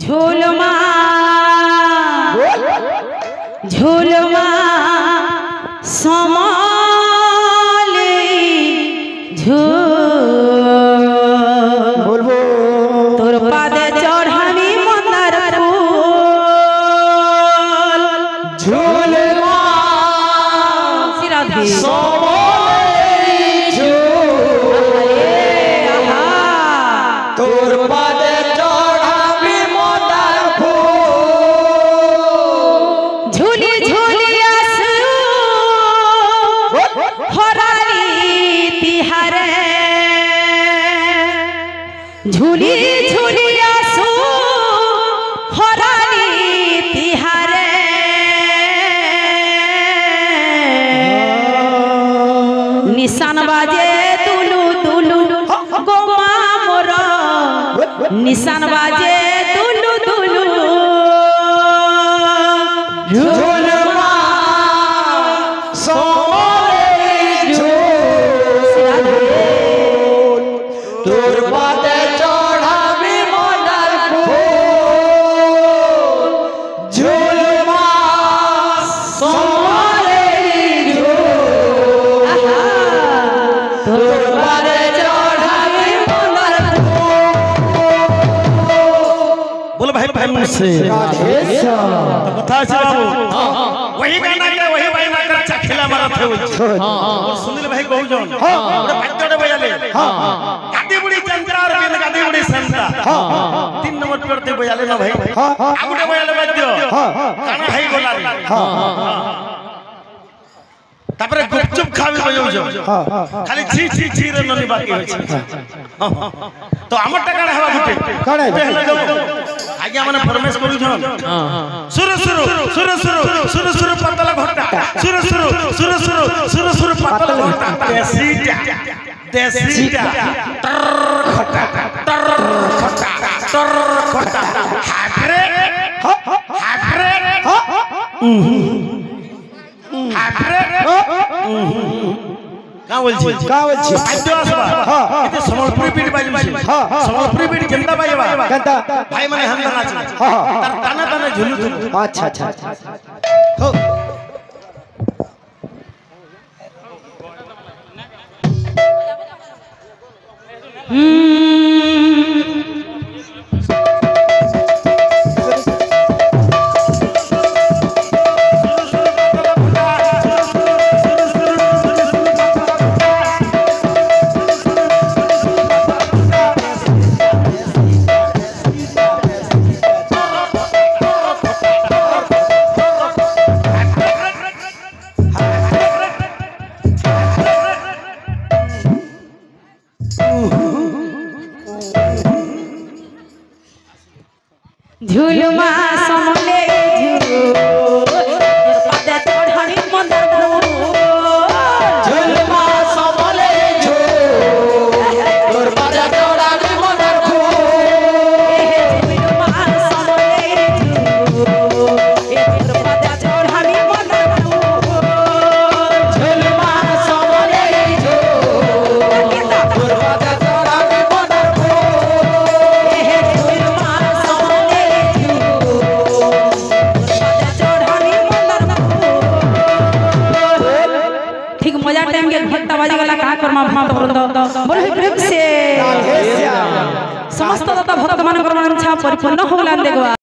झूलमा झूलमा समाले झूल तोर पादे चढ़ानी मंदार फूल झूलमा सिराधे झूली झूली आसू हरानी तिहारे निशान बाजे तुलू तुलू गोमा मोर निशान बाजे तुलू तुलू झूलमा समाले झूल तोर पादे चढ़ाबी मंदार फूल झूलमा समाले झूल तोर पादे चढ़ाबी मंदार फूल। बोलो भाई भाई मुझसे तो कथा से बाबू वही गाना के वही भाई ना कर चखिला मारत है और सुनील भाई कहू जन ओरे बाद्यडे बजाले गादी बुड़ी चंद्रार बिन गादी बुड़ी संता 3 नंबर पर ते बजाले ना भाई आगुडे बजाले बाद्य काना भाई गोलारी तापरे गुपचुप खाबी बजाऊ जो खाली छी छी छी रे ननी बाकी होय तो हमर टाका हवा गुटे काणे आज्ञा माने फरमाइश करू छन सुर सुर सुर सुर सुर सुर पतला घोटा सुर सुर सुर सुर सुर सुर पतला घोटा देसीटा टर खटा हाफरे हाफरे हाफरे का बोलछि आद्य आसबा एते समलपुरी बीट बाजि समलपुरी बीट केनता बाजबा केनता भाई माने हम नाच तार ताना ताना झुलु अच्छा अच्छा हो झूलमा समले झूल पादे चढ़ानी मंदार झूलमा समाले झूल तोर पादे चढ़ानी मंदार फूल झूलमा समले झूल तोर पादे चढ़ानी मंदार झूलमा समाले झूल तोर पादे चढ़ानी मंदार ठीक मजा टाइम के घंटा बाजे वाला का करमा भात बोल प्रेम से समस्त दाता भक्त मान कर मन छा परिपूर्ण होलान देखवा।